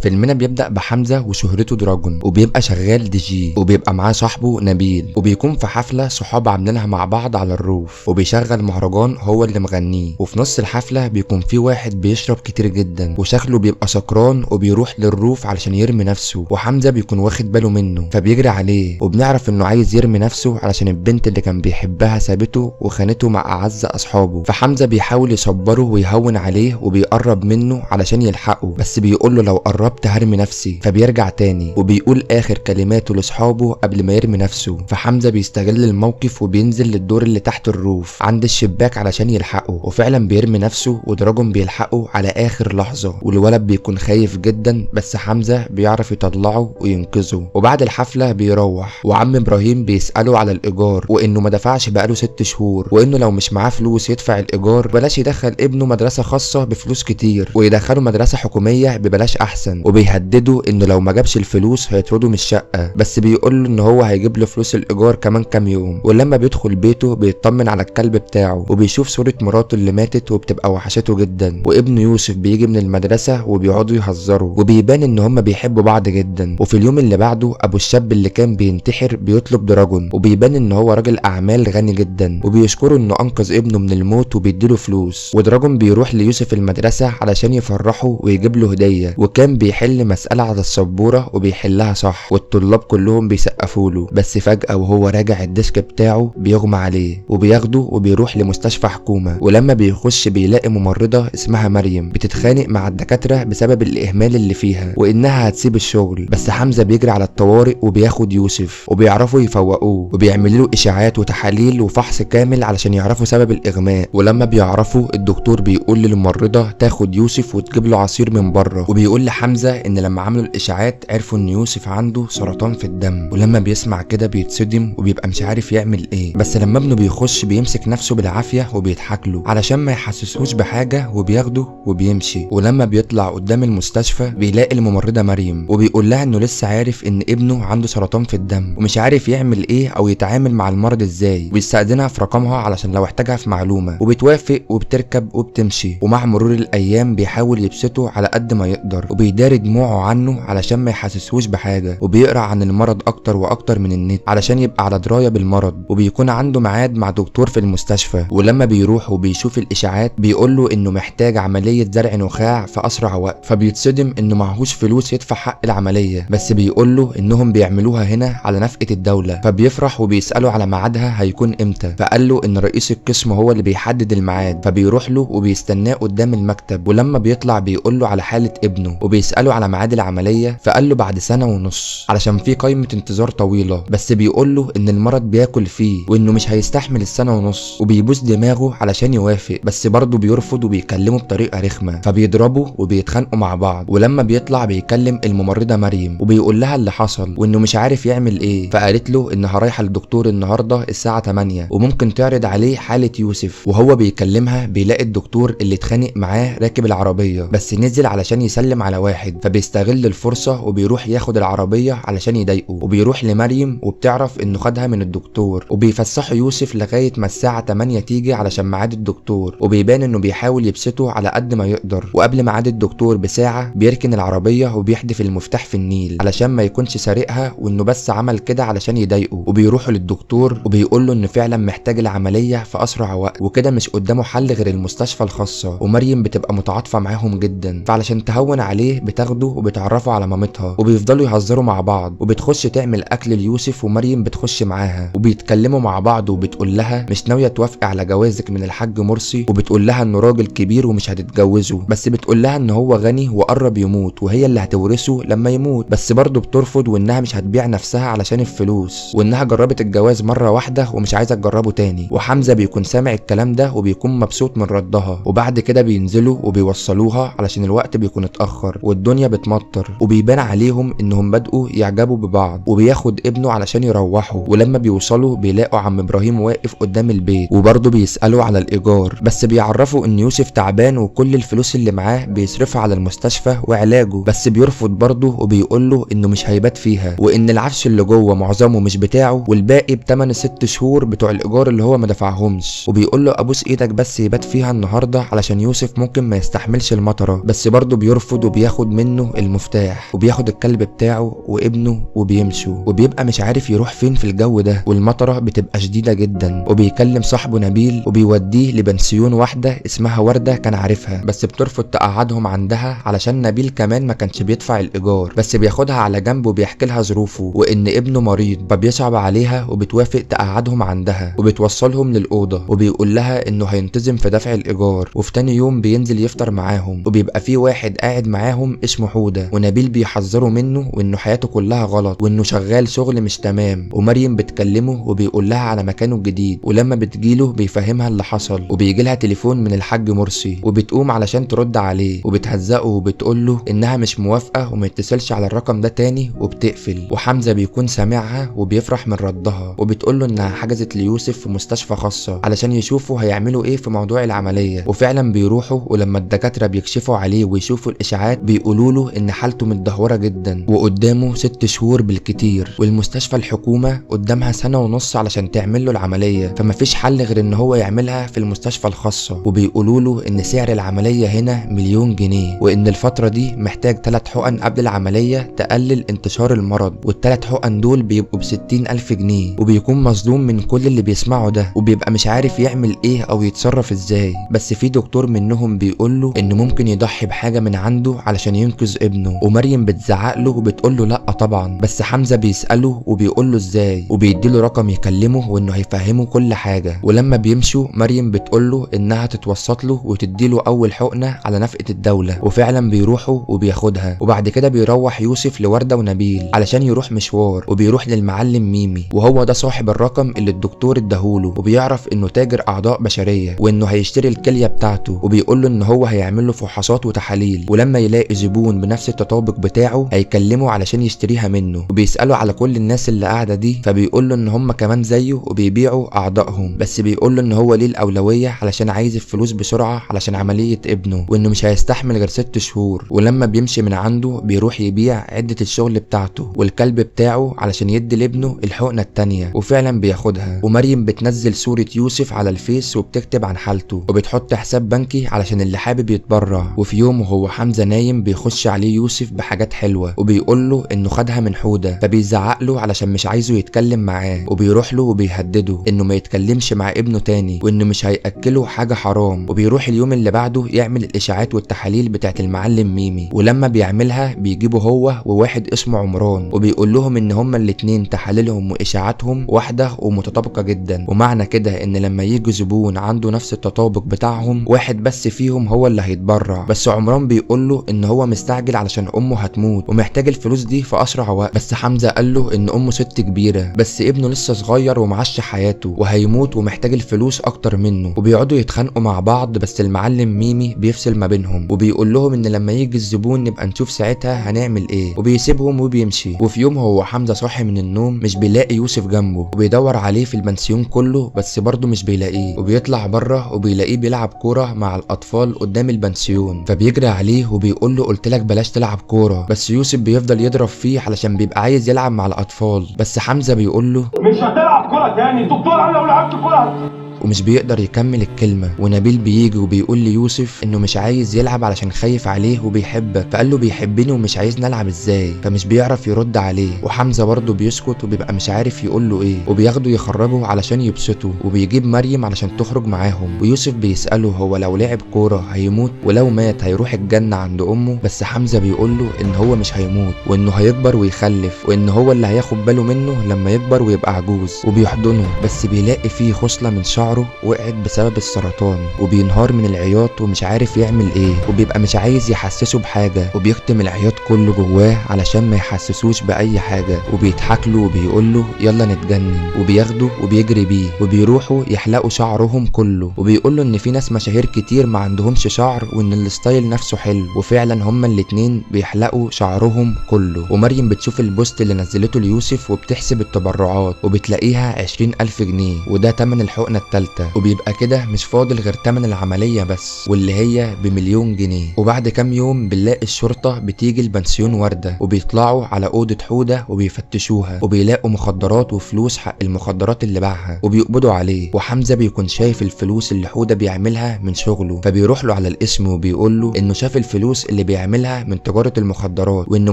فيلمنا بيبدأ بحمزة وشهرته دراجون، وبيبقى شغال دي جي، وبيبقى معاه صاحبه نبيل، وبيكون في حفلة صحاب عاملينها مع بعض على الروف، وبيشغل مهرجان هو اللي مغنيه. وفي نص الحفلة بيكون في واحد بيشرب كتير جدا وشكله بيبقى سكران، وبيروح للروف علشان يرمي نفسه، وحمزة بيكون واخد باله منه فبيجري عليه، وبنعرف انه عايز يرمي نفسه علشان البنت اللي كان بيحبها سابته وخانته مع اعز اصحابه. فحمزة بيحاول يصبره ويهون عليه وبيقرب منه علشان يلحقه، بس بيقول له لو قربت هرمي نفسي. فبيرجع تاني وبيقول اخر كلماته لاصحابه قبل ما يرمي نفسه. فحمزة بيستغل الموقف وبينزل للدور اللي تحت الروف عند الشباك علشان يلحقه، وفعلا بيرمي نفسه ودراجون بيلحقه على اخر لحظة، والولد بيكون خايف جدا بس حمزة بيعرف يطلعه وينقذه. وبعد الحفلة بيروح وعم ابراهيم بيسأله على الايجار، وانه ما دفعش بقاله 6 شهور، وانه لو مش معاه فلوس يدفع الايجار بلاش يدخل ابنه مدرسة خاصة بفلوس كتير، ويدخله مدرسة حكومية ببلاش احسن، وبيهدده انه لو ما جابش الفلوس هيطرده من الشقة، بس بيقول له ان هو هيجيب له فلوس الايجار كمان كام يوم. ولما بيدخل بيته بيطمن على الكلب بتاعه، وبيشوف صورة مراته اللي ماتت وبتبقى وحشته جدا، وابنه يوسف بيجي من المدرسة وبيقعدوا يهزروا، وبيبان ان هما بيحبوا بعض جدا. وفي اليوم اللي بعده ابو الشاب اللي كان بينتحر بيطلب دراجون، وبيبان ان هو راجل اعمال غني جدا، وبيشكره انه انقذ ابنه من الموت وبيديله فلوس. ودراجون بيروح ليوسف المدرسة علشان يفرحه ويجيب له هدية، وكان بيحل مسألة على السبورة وبيحلها صح، والطلاب كلهم بيسقفوا له. بس فجأة وهو راجع الديسك بتاعه بيغمى عليه، وبياخده وبيروح لمستشفى حكومة. ولما بيخش بيلاقي ممرضة اسمها مريم بتتخانق مع الدكاترة بسبب الإهمال اللي فيها وإنها هتسيب الشغل. بس حمزة بيجري على الطوارئ وبياخد يوسف، وبيعرفوا يفوقوه وبيعملوا له إشاعات وتحاليل وفحص كامل علشان يعرفوا سبب الإغماء. ولما بيعرفوا الدكتور بيقول للممرضة تاخد يوسف وتجيب له عصير من بره، وبيقول لحمزة إن لما عملوا الإشاعات عرفوا إن يوسف عنده سرطان في الدم. ولما بيسمع كده بيتصدم وبيبقى مش عارف يعمل إيه، بس لما ابنه بيخش بيمسك نفسه بالعافية وبيضحك له علشان ما يحسسهوش بحاجة، وبياخده وبيمشي. ولما بيطلع قدام المستشفى بيلاقي الممرضة مريم، وبيقول لها إنه لسه عارف إن ابنه عنده سرطان في الدم ومش عارف يعمل إيه أو يتعامل مع المرض إزاي، وبيستأذنها في رقمها علشان لو احتاجها في معلومة، وبتوافق وبتركب وبتمشي. ومع مرور الأيام بيحاول يبسطه على قد ما يقدر، وبيداري دموعه عنه علشان ما يحسسهوش بحاجة، وبيقرأ عن المرض أكتر وأكتر من النت علشان يبقى على دراية بالمرض. وبيكون عنده ميعاد مع دكتور في المستشفى، ولما بيروح وبيشوف الإشاعات بيقول له إنه محتاج عملية زرع نخاع في أسرع وقت. فبيتصدم إنه معهوش فلوس يدفع حق العملية، بس بيقول له إنهم بيعملوها هنا على نفقة الدولة. فبيفرح وبيسأله على ميعادها هيكون إمتى، فقال له إن رئيس القسم هو اللي بيحدد الميعاد. فبيروح له وبيستناه قدام المكتب، ولما بيطلع بيقول له على حالة ابنه وبيسأله على ميعاد العملية، فقال له بعد 1.5 سنة علشان في قائمة انتظار طويلة، بس بيقول له إن المرض بياكل فيه وإنه مش هيستحمل 1.5 سنة، وبيبوس دماغه علشان يوافق، بس برضه بيرفض وبيكلمه بطريقة رخمة. فبيضربوا وبيتخانقوا مع بعض. ولما بيطلع بيكلم الممرضة مريم وبيقول لها اللي حصل وإنه مش عارف يعمل إيه، فقالت له إنها رايحة للدكتور النهاردة الساعة 8 وممكن تعرض عليه حالة يوسف. وهو بيكلمها بيلاقي الدكتور اللي اتخانق معاه راكب العربية بس نزل علشان يسلم على واحد، فبيستغل الفرصة وبيروح ياخد العربية علشان يضايقه. وبيروح لمريم وبتعرف إنه خدها من الدكتور، وبيفسحوا يوسف لغاية ما الساعة 8 تيجي علشان ميعاد الدكتور، وبيبان إنه بيحاول يبسطه على قد ما يقدر. وقبل ميعاد الدكتور بساعة بيركن العربية وبيحدف المفتاح في النيل علشان ما يكونش سارقها، وإنه بس عمل كده علشان يضايقه. وبيروحوا للدكتور وبيقول له إنه فعلا محتاج العملية في أسرع وقت، وكده مش قدامه حل غير المستشفى الخاصة. ومريم بتبقى متعاطفة معاهم جدا، فعلشان تهون عليه بتاخده وبتعرفه على مامتها، وبيفضلوا يهزروا مع بعض. وبتخش تعمل أكل ليوسف ومريم بتخش معاها، وبيتكلموا مع بعض، وبتقول لها مش ناوية توافقي على جوازك من الحاج مرسي، وبتقول لها إنه راجل كبير ومش هتتجوزه، بس بتقول لها إن هو غني وقرب يموت وهي اللي هتورثه لما يموت، بس برضه بترفض وإنها مش هتبيع نفسها علشان الفلوس، وإنها جربت الجواز مرة واحدة ومش عايزة تجربه تاني. وحمزة بيكون سامع الكلام ده وبيكون مبسوط من ردها. وبعد كده بينزلوا وبيوصلوها علشان الوقت بيكون اتأخر والدنيا بتمطر، وبيبان عليهم إنهم بدأوا يعجبوا ببعض، وبياخد ابنه علشان يروحوا. ولما بيوصلوا بيلاقوا عم إبراهيم واقف قدام البيت، وبرضه بيسألوا على الإيجار، بس بيعرفوا إن يوسف تعبان وكل الفلوس اللي معاه بيصرفها على المستشفى وعلاجه، بس بيرفض برضه وبيقول له إنه مش هيبات فيها، وإن العفش اللي جوه معظمه مش بتاعه والباقي بتمن 6 شهور بتوع الإيجار اللي هو ما دفعهمش. وبيقول له أبوس إيدك بس يبات فيها النهارده علشان يوسف ممكن ما يستحملش المطره، بس برضه بيرفض وبياخد منه المفتاح وبياخد الكلب بتاعه وابنه وبيمشوا، وبيبقى مش عارف يروح فين في الجو ده، والمطره بتبقى شديده جدا. وبيكلم صاحبه نبيل وبيوديه لبنسيون واحده اسمها ورده كان عارفها، بس بترفض تقعدهم عندها علشان نبيل كمان ما كانش بيدفع الايجار، بس بياخدها على جنب وبيحكي لها ظروفه وان ابنه مريض، فبيصعب عليها وبتوافق تقعدهم عندها وبتوصلهم للاوضه، وبيقول لها انه هينتظم في دفع الايجار. وفي تاني يوم بينزل يفطر معاهم، وبيبقى في واحد قاعد معاهم اسمه حوده، ونبيل بيحذره منه وانه حياته كلها غلط وانه شغال شغل مش تمام. ومريم بتكلمه وبيقول لها على مكانه الجديد، ولما بتجيله بيفهمها اللي حصل، وبيجي لها تليفون من الحاج مرسي وبتقوم علشان ترد عليه وبتهزقه وبتقول له انها مش موافقه وما يتصلش على الرقم ده تاني وبتقفل. وحمزه بيكون سامعها وبيفرح من ردها، وبتقول له انها حجزت ليوسف في مستشفى خاصه علشان يشوفوا هيعملوا ايه في موضوع العمليه. وفعلا بيروحوا، ولما الدكاتره بيكشفوا عليه ويشوفوا الاشاعات بيقولوا له ان حالته متدهوره جدا وقدامه 6 شهور بالكتير، والمستشفى الحكومه قدامها 1.5 سنة علشان تعمل له العمليه، فمفيش حل غير ان هو يعملها في المستشفى الخاصه. وبيقولوا له ان سعر العمليه هنا 1,000,000 جنيه، وان الفتره دي محتاج 3 حقن قبل العمليه تقلل انتشار المرض، وال3 حقن دول بيبقوا ب60,000 جنيه. وبيكون مصدوم من كل اللي بيسمعه ده، وبيبقى مش عارف يعمل ايه او يتصرف ازاي، بس في دكتور منهم بيقول له انه ممكن يضحي بحاجه من عنده علشان ينقذ ابنه. ومريم بتزعق له وبتقول له لا طبعا، بس حمزه بيساله وبيقول له ازاي، وبيديله رقم يكلمه وانه هيفهمه كل حاجه. ولما بيمشوا مريم بتقول له انها تتوسط له وتديله اول حقنه على نفقه الدوله، وفعلا بيروحوا وبياخدها. وبعد كده بيروح يوسف لورده ونبيل علشان يروح مشوار، وبيروح للمعلم ميمي وهو ده صاحب الرقم اللي الدكتور اداهوله، وبيعرف انه تاجر اعضاء بشريه وانه هيشتري الكليه بتاعته، وبيقول له ان هو هيعمل له فحوصات وتحاليل، ولما يلاقي زبون بنفس التطابق بتاعه هيكلمه علشان يشتريها منه. وبيساله على كل الناس اللي قاعده دي، فبيقول له ان هم كمان زيه وبيبيعوا اعضائهم، بس بيقول له ان هو ليه الاولويه علشان عايز الفلوس بسرعه علشان عمليه ابنه، وانه مش هيستحمل غير 6 شهور. ولما بيمشي من عنده بيروح يبيع عده الشغل بتاعته والكلب بتاعه علشان يدي لابنه الحقنه التانيه، وفعلا بياخدها. ومريم بتنزل صوره يوسف على الفيس وبتكتب عن حالته، وبتحط حساب بنكي علشان اللي حابب يتبرع. وفي يوم وهو حمزه نايم بيخش عليه يوسف بحاجات حلوه، وبيقول له انه خدها من حوده، فبيزعق له علشان مش عايزه يتكلم معاه، وبيروح له وبيهدده انه ما يتكلمش مع ابنه تاني وانه مش هياكله حاجه حرام. وبيروح اليوم اللي بعده يعمل الاشاعات والتحاليل بتاعت المعلم ميمي، ولما بيعملها بيجيبه هو وواحد اسمه عمران، وبيقول لهم ان هما الاتنين تحاليلهم واشاعاتهم واحده ومتطابقه جدا، ومعنى كده ان لما يجي زبون عنده نفس التطابق بتاعهم واحد بس فيهم هو اللي هيتبرع. بس عمران بيقول له ان هو مستعجل علشان امه هتموت ومحتاج الفلوس دي في اسرع وقت، بس حمزه قال له ان امه ست كبيره بس ابنه لسه صغير ومعاش حياته وهيموت ومحتاج الفلوس اكتر منه. وبيقعدوا يتخانقوا مع بعض، بس المعلم ميمي بيفصل ما بينهم وبيقول لهم ان لما يجي الزبون نبقى نشوف ساعتها هنعمل ايه، وبيسيبهم وبيمشي. وفي يوم هو حمزه صاحي من النوم مش بيلاقي يوسف جنبه، وبيدور عليه في البنسيون كله بس برضه مش بيلاقيه، وبيطلع بره وبيلاقيه بيلعب كوره مع الاطفال قدام البنسيون، فبيجري عليه وبيقول له قلت لك بلاش تلعب كوره، بس يوسف بيفضل يضرب فيه علشان بيبقى عايز يلعب مع الاطفال، بس حمزه بيقول له مش هتلعب كوره تاني، الدكتور قال لو لعبت كوره، ومش بيقدر يكمل الكلمة. ونبيل بيجي وبيقول ليوسف انه مش عايز يلعب علشان خايف عليه وبيحبك، فقال له بيحبني ومش عايزني العب ازاي، فمش بيعرف يرد عليه. وحمزة برضه بيسكت وبيبقى مش عارف يقول له ايه، وبياخده يخرجه علشان يبسطه، وبيجيب مريم علشان تخرج معاهم. ويوسف بيسأله هو لو لعب كورة هيموت، ولو مات هيروح الجنة عند امه، بس حمزة بيقول له ان هو مش هيموت وانه هيكبر ويخلف، وان هو اللي هياخد باله منه لما يكبر ويبقى عجوز. وبيحضنه بس بيلاقي فيه خصلة من شعره وقعت بسبب السرطان، وبينهار من العياط ومش عارف يعمل ايه، وبيبقى مش عايز يحسسه بحاجة، وبيكتم العياط كله جواه علشان ما يحسسوش بأي حاجة. وبيضحك له وبيقول له يلا نتجنن، وبياخده وبيجري بيه، وبيروحوا يحلقوا شعرهم كله، وبيقول له ان في ناس مشاهير كتير ما عندهمش شعر وان الستايل نفسه حلو، وفعلا هما الاتنين بيحلقوا شعرهم كله. ومريم بتشوف البوست اللي نزلته ليوسف وبتحسب التبرعات وبتلاقيها 20,000 جنيه، وده تمن الحقنة التالتة. التالتة، وبيبقى كده مش فاضل غير تمن العملية بس، واللي هي ب1,000,000 جنيه. وبعد كام يوم بنلاقي الشرطة بتيجي البنسيون وردة، وبيطلعوا على أوضة حودة وبيفتشوها، وبيلاقوا مخدرات وفلوس حق المخدرات اللي باعها، وبيقبضوا عليه. وحمزة بيكون شايف الفلوس اللي حودة بيعملها من شغله، فبيروح له على الاسم وبيقول له انه شاف الفلوس اللي بيعملها من تجارة المخدرات، وانه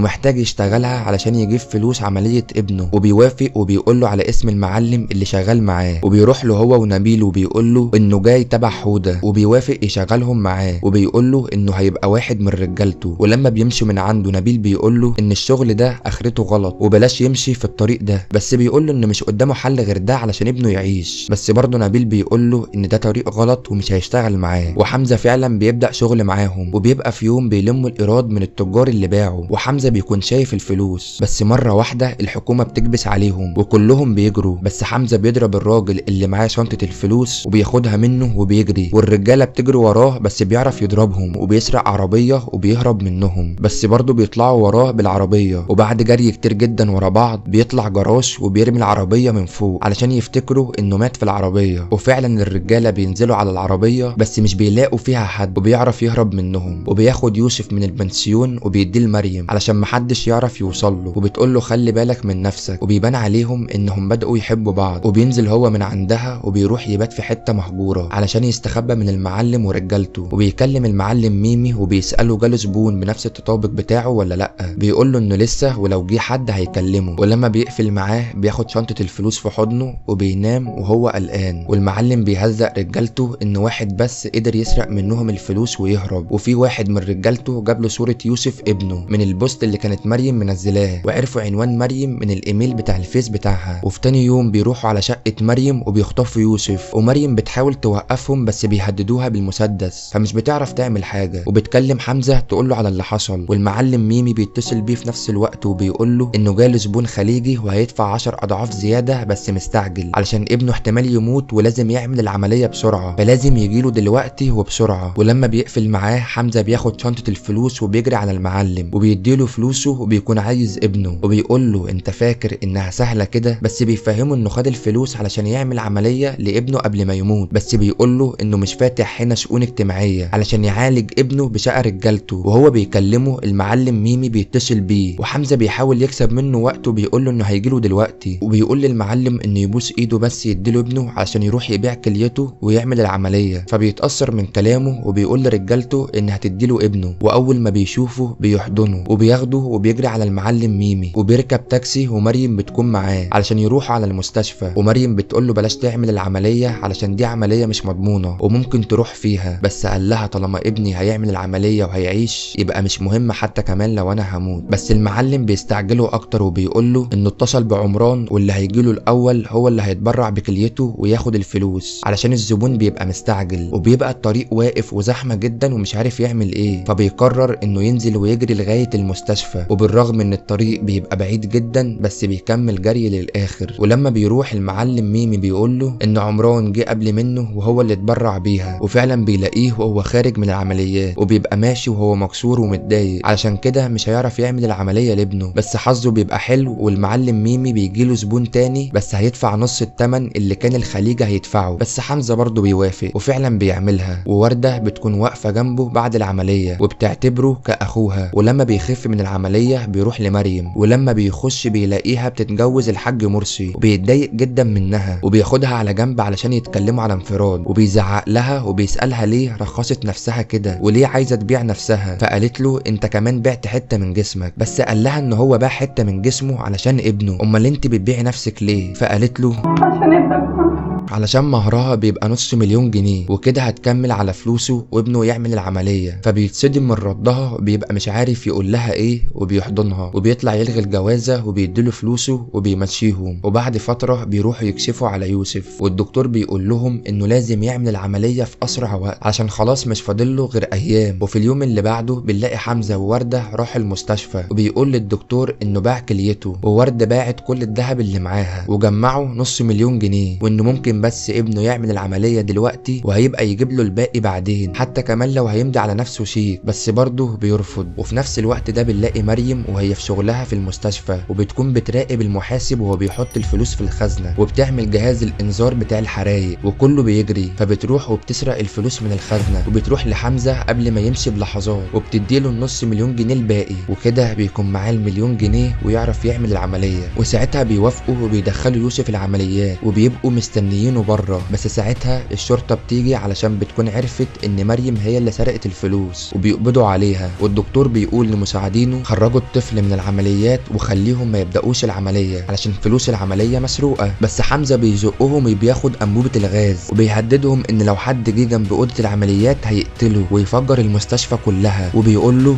محتاج يشتغلها علشان يجيب فلوس عملية ابنه. وبيوافق وبيقول له على اسم المعلم اللي شغال معاه، وبيروح له هو ونبيل وبيقول له انه جاي تبع حودة، وبيوافق يشغلهم معاه، وبيقول له انه هيبقى واحد من رجالته. ولما بيمشي من عنده نبيل بيقول له ان الشغل ده اخرته غلط وبلاش يمشي في الطريق ده، بس بيقول له ان مش قدامه حل غير ده علشان ابنه يعيش. بس برضه نبيل بيقول له ان ده طريق غلط ومش هيشتغل معاه. وحمزة فعلا بيبدأ شغل معاهم، وبيبقى في يوم بيلموا الايراد من التجار اللي باعوا، وحمزة بيكون شايف الفلوس. بس مرة واحدة الحكومة بتكبس عليهم وكلهم بيجروا، بس حمزة بيضرب الراجل اللي معاه شنطة الفلوس وبياخدها منه وبيجري، والرجالة بتجري وراه بس بيعرف يضربهم، وبيسرق عربية وبيهرب منهم، بس برضه بيطلعوا وراه بالعربية. وبعد جري كتير جدا ورا بعض بيطلع جراش وبيرمي العربية من فوق علشان يفتكروا انه مات في العربية. وفعلا الرجالة بينزلوا على العربية بس مش بيلاقوا فيها حد، وبيعرف يهرب منهم. وبياخد يوسف من البنسيون وبيديه لمريم علشان محدش يعرف يوصل له، وبتقول له خلي بالك من نفسك. وبيبان عليهم انهم بدأوا يحبوا بعض، وبينزل هو من عندها وبيروح يبات في حتة مهجورة علشان يستخبى من المعلم ورجالته. وبيكلم المعلم ميمي وبيسأله جاله زبون بنفس التطابق بتاعه ولا لأ، بيقول له انه لسه ولو جه حد هيكلمه. ولما بيقفل معاه بياخد شنطة الفلوس في حضنه وبينام وهو قلقان. والمعلم بيهزق رجالته ان واحد بس قدر يسرق منهم الفلوس ويهرب، وفي واحد من رجالته جاب له صورة يوسف ابنه من البوست اللي كانت مريم منزلاه، وعرفوا عنوان مريم من الايميل بتاع الفيس بتاعها. وفي تاني يوم بيروحوا على شقة مريم وبيخطفوا يوسف، ومريم بتحاول توقفهم بس بيهددوها بالمسدس، فمش بتعرف تعمل حاجة. وبتكلم حمزة تقول له على اللي حصل. والمعلم ميمي بيتصل بيه في نفس الوقت وبيقول له انه جاله زبون خليجي وهيدفع 10 اضعاف زيادة بس مستعجل علشان ابنه احتمال يموت ولازم يعمل العملية بسرعة، فلازم يجيله دلوقتي وبسرعة. ولما بيقفل معاه حمزة بياخد شنطة الفلوس وبيجري على المعلم وبيديله فلوسه، وبيكون عايز ابنه وبيقول له انت فاكر انها سهلة كده، بس بيفهمه انه خد الفلوس علشان يعمل عملية لابنه قبل ما يموت، بس بيقول له انه مش فاتح هنا شؤون اجتماعية علشان يعالج ابنه بشقة رجالته. وهو بيكلمه المعلم ميمي بيتصل بيه، وحمزة بيحاول يكسب منه وقت وبيقول له انه هيجيله دلوقتي، وبيقول للمعلم انه يبوس ايده بس يديله ابنه علشان يروح يبيع كليته ويعمل العملية. فبيتأثر من كلامه وبيقول لرجالته ان هتديله ابنه، واول ما بيشوفه بيحضنه وبياخده وبيجري على المعلم ميمي، وبيركب تاكسي ومريم بتكون معاه علشان يروحوا على المستشفى. ومريم بتقول له بلاش تعمل العملية علشان دي عملية مش مضمونة وممكن تروح فيها، بس قال لها طالما ابني هيعمل العملية وهيعيش يبقى مش مهم حتى كمان لو انا هموت. بس المعلم بيستعجله اكتر وبيقول له انه اتصل بعمران واللي هيجيله الاول هو اللي هيتبرع بكليته وياخد الفلوس علشان الزبون بيبقى مستعجل، وبيبقى الطريق واقف وزحمة جدا ومش عارف يعمل ايه. فبيقرر انه ينزل ويجري لغاية المستشفى، وبالرغم ان الطريق بيبقى بعيد جدا بس بيكمل جري للاخر. ولما بيروح المعلم ميمي بيقول له ان عمران جه قبل منه وهو اللي اتبرع بيها، وفعلا بيلاقيه وهو خارج من العمليات، وبيبقى ماشي وهو مكسور ومتضايق علشان كده مش هيعرف يعمل العملية لابنه. بس حظه بيبقى حلو والمعلم ميمي بيجيله زبون تاني بس هيدفع نص التمن اللي كان الخليجي هيدفعه، بس حمزة برضه بيوافق وفعلا بيعملها. ووردة بتكون واقفة جنبه بعد العملية وبتعتبره كأخوها. ولما بيخف من العملية بيروح لمريم، ولما بيخش بيلاقيها بتتجوز الحاج مرسي وبيتضايق جدا منها، وبياخدها على جنب علشان يتكلموا على انفراد، وبيزعق لها وبيسألها ليه رخصت نفسها كده وليه عايزة تبيع نفسها. فقالت له انت كمان بعت حتة من جسمك، بس قال لها ان هو باع حتة من جسمه علشان ابنه. امال انت بتبيعي نفسك ليه؟ فقالت له عشان ابنك علشان مهرها بيبقى نص مليون جنيه وكده هتكمل على فلوسه وابنه يعمل العملية. فبيتصدم من ردها وبيبقى مش عارف يقول لها ايه وبيحضنها، وبيطلع يلغي الجوازة وبيديله فلوسه وبيمشيهم. وبعد فترة بيروحوا يكشفوا على يوسف، والدكتور بيقول لهم انه لازم يعمل العملية في اسرع وقت عشان خلاص مش فاضله غير ايام. وفي اليوم اللي بعده بنلاقي حمزة ووردة راح المستشفى، وبيقول للدكتور انه باع كليته، ووردة باعت كل الذهب اللي معاها وجمعوا نص مليون جنيه، وانه ممكن ممكن بس ابنه يعمل العملية دلوقتي وهيبقى يجيب له الباقي بعدين، حتى كمان لو هيمضي على نفسه شيك، بس برضه بيرفض. وفي نفس الوقت ده بنلاقي مريم وهي في شغلها في المستشفى، وبتكون بتراقب المحاسب وهو بيحط الفلوس في الخزنة، وبتعمل جهاز الانذار بتاع الحرايق، وكله بيجري، فبتروح وبتسرق الفلوس من الخزنة، وبتروح لحمزة قبل ما يمشي بلحظات وبتديله النص مليون جنيه الباقي، وكده بيكون معاه المليون جنيه ويعرف يعمل العملية. وساعتها بيوافقوا وبيدخلوا يوسف العمليات وبيبقوا مستنيينه بره، بس ساعتها الشرطة بتيجي علشان بتكون عرفت ان مريم هي اللي سرقت الفلوس، وبيقبضوا عليها. والدكتور بيقول لمساعدينه خرجوا الطفل من العمليات وخليهم ما يبدأوش العملية علشان فلوس العملية مسروقة. بس حمزة بيزقهم وبياخد أنبوبة الغاز وبيهددهم ان لو حد جه جنب أوضة العمليات هيقتله ويفجر المستشفى كلها، وبيقول له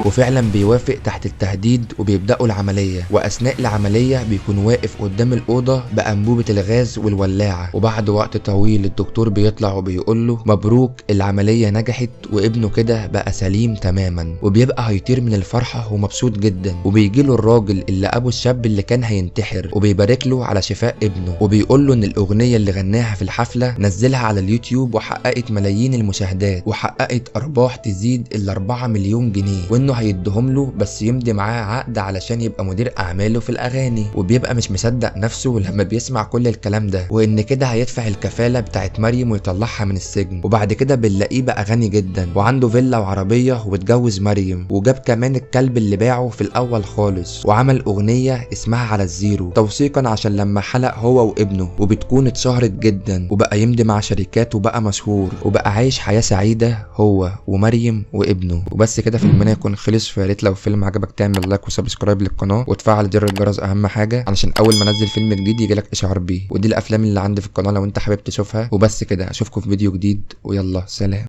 وفعلا بيوافق تحت التهديد وبيبدأوا العملية. وأثناء العملية بيكون واقف قدام الأوضة بأنبوبة الغاز والولاعة، وبعد وقت طويل الدكتور بيطلع وبيقول له مبروك العملية نجحت وابنه كده بقى سليم تماما، وبيبقى هيطير من الفرحة ومبسوط جدا. وبيجيله الراجل اللي أبو الشاب اللي كان هينتحر وبيبارك له على شفاء ابنه، وبيقول له إن الأغنية اللي غناها في الحفلة نزلها على اليوتيوب وحققت ملايين المشاهدات، وحققت أرباح تزيد ال 4 مليون جنيه، وإنه هيدهم له بس يمضي معاه عقد علشان يبقى مدير اعماله في الاغاني. وبيبقى مش مصدق نفسه لما بيسمع كل الكلام ده، وان كده هيدفع الكفاله بتاعت مريم ويطلعها من السجن. وبعد كده بنلاقيه بقى غني جدا وعنده فيلا وعربيه واتجوز مريم، وجاب كمان الكلب اللي باعه في الاول خالص، وعمل اغنيه اسمها على الزيرو توثيقا عشان لما حلق هو وابنه، وبتكون اتشهرت جدا وبقى يمضي مع شركات وبقى مشهور وبقى عايش حياه سعيده هو ومريم وابنه. وبس كده فيلمنا يكون خلص. فيا ريت لو الفيلم عجبك تعمل لايك وسبسكرايب للقناه وتفعل زر الجرس اهم حاجه علشان اول ما انزل فيلم جديد يجيلك اشعار بيه. ودي الافلام اللي عندي في القناه لو انت حابب تشوفها. وبس كده اشوفكم في فيديو جديد، ويلا سلام.